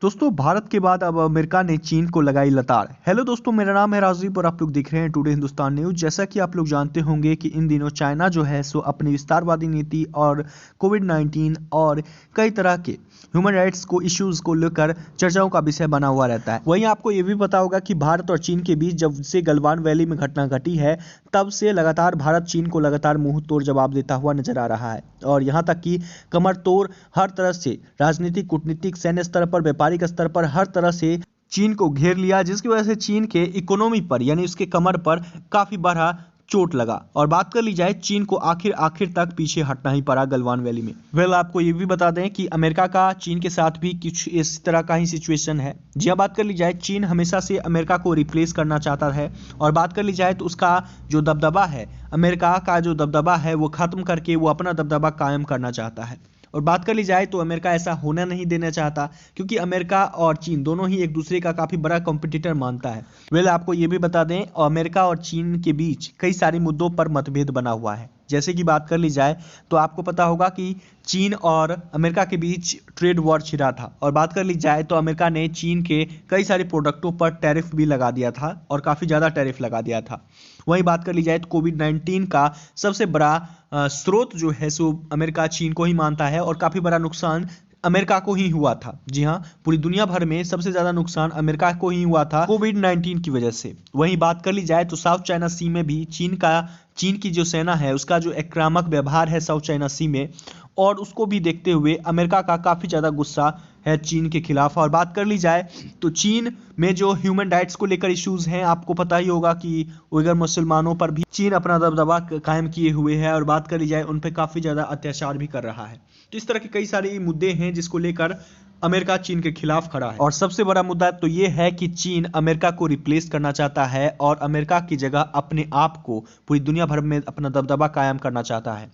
दोस्तों भारत के बाद अब अमेरिका ने चीन को लगाई लताड़। हेलो दोस्तों, मेरा नाम है राजीव और आप लोग देख रहे हैं टुडे हिंदुस्तान न्यूज। जैसा कि आप लोग जानते होंगे कि इन दिनों चाइना जो है सो अपनी विस्तारवादी नीति और कोविड-19 और कई तरह के ह्यूमन राइट्स को इश्यूज को लेकर चर्चाओं का विषय बना हुआ रहता है। वहीं आपको ये भी पता होगा कि भारत और चीन के बीच जब से गलवान वैली में घटना घटी है तब से लगातार भारत चीन को लगातार मुंह तोड़ जवाब देता हुआ नजर आ रहा है और यहाँ तक कि कमर तोड़ हर तरह से राजनीतिक, कूटनीतिक, सैन्य स्तर पर, व्यापारिक स्तर पर हर तरह से चीन को घेर लिया, जिसकी वजह से चीन के इकोनॉमी पर यानी उसके कमर पर काफी बड़ा चोट लगा। और बात कर ली जाए, चीन को आखिर तक पीछे हटना ही पड़ा गलवान वैली में। आपको ये भी बता दें कि अमेरिका का चीन के साथ भी कुछ इस तरह का ही सिचुएशन है। जी हाँ, बात कर ली जाए, चीन हमेशा से अमेरिका को रिप्लेस करना चाहता है और बात कर ली जाए तो उसका जो दबदबा है, अमेरिका का जो दबदबा है वो खत्म करके वो अपना दबदबा कायम करना चाहता है। और बात कर ली जाए तो अमेरिका ऐसा होना नहीं देना चाहता, क्योंकि अमेरिका और चीन दोनों ही एक दूसरे का काफी बड़ा कॉम्पिटिटर मानता है। आपको ये भी बता दें, अमेरिका और चीन के बीच कई सारे मुद्दों पर मतभेद बना हुआ है। जैसे कि बात कर ली जाए तो आपको पता होगा कि चीन और अमेरिका के बीच ट्रेड वॉर छिड़ा था और बात कर ली जाए तो अमेरिका ने चीन के कई सारे प्रोडक्टों पर टैरिफ भी लगा दिया था और काफ़ी ज़्यादा टैरिफ लगा दिया था। वहीं बात कर ली जाए तो कोविड-19 का सबसे बड़ा स्रोत जो है सो अमेरिका चीन को ही मानता है और काफ़ी बड़ा नुकसान अमेरिका को ही हुआ था। जी हाँ, पूरी दुनिया भर में सबसे ज्यादा नुकसान अमेरिका को ही हुआ था कोविड-19 की वजह से। वहीं बात कर ली जाए तो साउथ चाइना सी में भी चीन की जो सेना है उसका जो आक्रामक व्यवहार है साउथ चाइना सी में, और उसको भी देखते हुए अमेरिका का काफ़ी ज़्यादा गुस्सा है चीन के खिलाफ। और बात कर ली जाए तो चीन में जो ह्यूमन राइट्स को लेकर इश्यूज हैं, आपको पता ही होगा कि उइगर मुसलमानों पर भी चीन अपना दबदबा कायम किए हुए है और बात कर ली जाए उन पर काफ़ी ज़्यादा अत्याचार भी कर रहा है। तो इस तरह के कई सारे मुद्दे हैं जिसको लेकर अमेरिका चीन के खिलाफ खड़ा है। और सबसे बड़ा मुद्दा तो ये है कि चीन अमेरिका को रिप्लेस करना चाहता है और अमेरिका की जगह अपने आप को पूरी दुनिया भर में अपना दबदबा कायम करना चाहता है।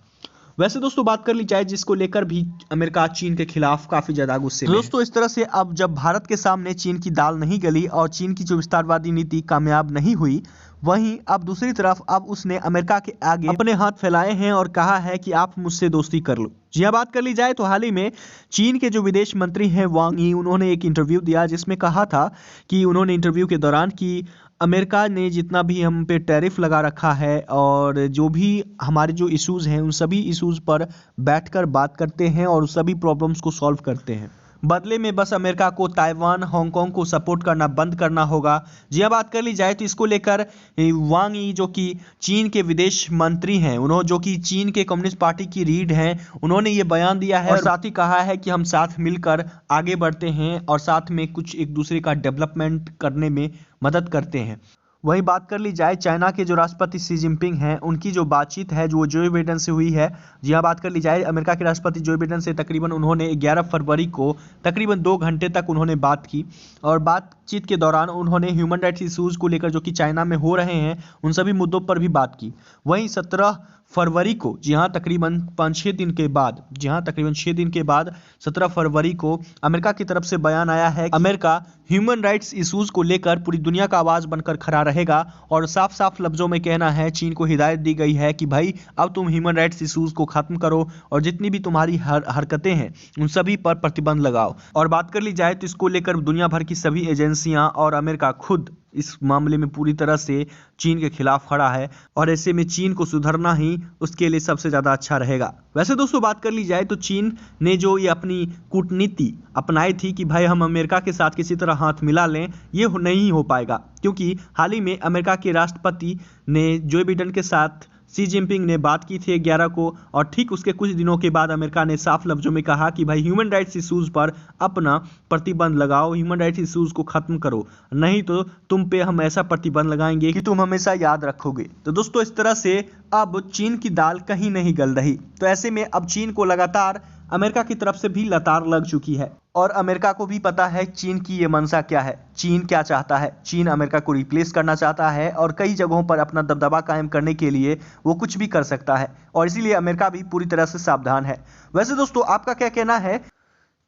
वैसे दोस्तों बात कर ली जाए जिसको लेकर भी अमेरिका चीन के खिलाफ काफी ज्यादा गुस्से में है। दोस्तों इस तरह से अब जब भारत के सामने चीन की दाल नहीं गली और चीन की जो विस्तारवादी नीति कामयाब नहीं हुई, वहीं अब दूसरी तरफ अब उसने अमेरिका के आगे अपने हाथ फैलाए हैं और कहा है कि आप मुझसे दोस्ती कर लो। जी हाँ, बात कर ली जाए तो हाल ही में चीन के जो विदेश मंत्री हैं वांग यी, उन्होंने एक इंटरव्यू दिया जिसमें कहा था कि उन्होंने इंटरव्यू के दौरान कि अमेरिका ने जितना भी हम पे टैरिफ लगा रखा है और जो भी हमारे जो इश्यूज हैं उन सभी इश्यूज पर बैठकर बात करते हैं और सभी प्रॉब्लम्स को सॉल्व करते हैं। बदले में बस अमेरिका को ताइवान, हांगकांग को सपोर्ट करना बंद करना होगा। जी हाँ, बात कर ली जाए तो इसको लेकर वांग यी जो कि चीन के विदेश मंत्री हैं, उन्होंने जो कि चीन के कम्युनिस्ट पार्टी की रीढ़ हैं, उन्होंने ये बयान दिया है और साथ ही कहा है कि हम साथ मिलकर आगे बढ़ते हैं और साथ में कुछ एक दूसरे का डेवलपमेंट करने में मदद करते हैं। वहीं बात कर ली जाए चाइना के जो राष्ट्रपति शी जिनपिंग हैं, उनकी जो बातचीत है जो जो बाइडेन से हुई है। जी हाँ, बात कर ली जाए अमेरिका के राष्ट्रपति जो बाइडेन से तकरीबन उन्होंने 11 फरवरी को तकरीबन 2 घंटे तक उन्होंने बात की और बातचीत के दौरान उन्होंने ह्यूमन राइट्स इश्यूज को लेकर जो कि चाइना में हो रहे हैं उन सभी मुद्दों पर भी बात की। वहीं 17 फरवरी को, जी हाँ तकरीबन 5-6 दिन के बाद, जी हाँ तकरीबन 6 दिन के बाद 17 फरवरी को अमेरिका की तरफ से बयान आया है कि अमेरिका ह्यूमन राइट्स इश्यूज को लेकर पूरी दुनिया का आवाज बनकर खड़ा रहेगा और साफ साफ लफ्जों में कहना है, चीन को हिदायत दी गई है कि भाई अब तुम ह्यूमन राइट्स इश्यूज को खत्म करो और जितनी भी तुम्हारी हरकतें हैं उन सभी पर प्रतिबंध लगाओ। और बात कर ली जाए तो इसको लेकर दुनिया भर की सभी एजेंसियां और अमेरिका खुद इस मामले में पूरी तरह से चीन के खिलाफ खड़ा है और ऐसे में चीन को सुधरना ही उसके लिए सबसे ज़्यादा अच्छा रहेगा। वैसे दोस्तों बात कर ली जाए तो चीन ने जो ये अपनी कूटनीति अपनाई थी कि भाई हम अमेरिका के साथ किसी तरह हाथ मिला लें, ये नहीं हो पाएगा, क्योंकि हाल ही में अमेरिका के राष्ट्रपति ने जो बाइडेन के साथ शी जिनपिंग ने बात की थी 11 को और ठीक उसके कुछ दिनों के बाद अमेरिका ने साफ लफ्जों में कहा कि भाई ह्यूमन राइट्स इश्यूज पर अपना प्रतिबंध लगाओ, ह्यूमन राइट्स इश्यूज को खत्म करो, नहीं तो तुम पे हम ऐसा प्रतिबंध लगाएंगे कि तुम हमेशा याद रखोगे। तो दोस्तों इस तरह से अब चीन की दाल कहीं नहीं गल रही, तो ऐसे में अब चीन को लगातार अमेरिका की तरफ से भी लताड़ लग चुकी है और अमेरिका को भी पता है चीन की ये मंशा क्या है, चीन क्या चाहता है। चीन अमेरिका को रिप्लेस करना चाहता है और कई जगहों पर अपना दबदबा कायम करने के लिए वो कुछ भी कर सकता है और इसीलिए अमेरिका भी पूरी तरह से सावधान है। वैसे दोस्तों आपका क्या कहना है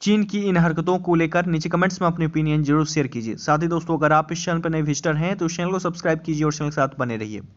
चीन की इन हरकतों को लेकर? नीचे कमेंट्स में अपनी ओपिनियन जरूर शेयर कीजिए। साथ ही दोस्तों अगर आप इस चैनल पर नए विजिटर हैं तो चैनल को सब्सक्राइब कीजिए और चैनल के साथ बने रहिए।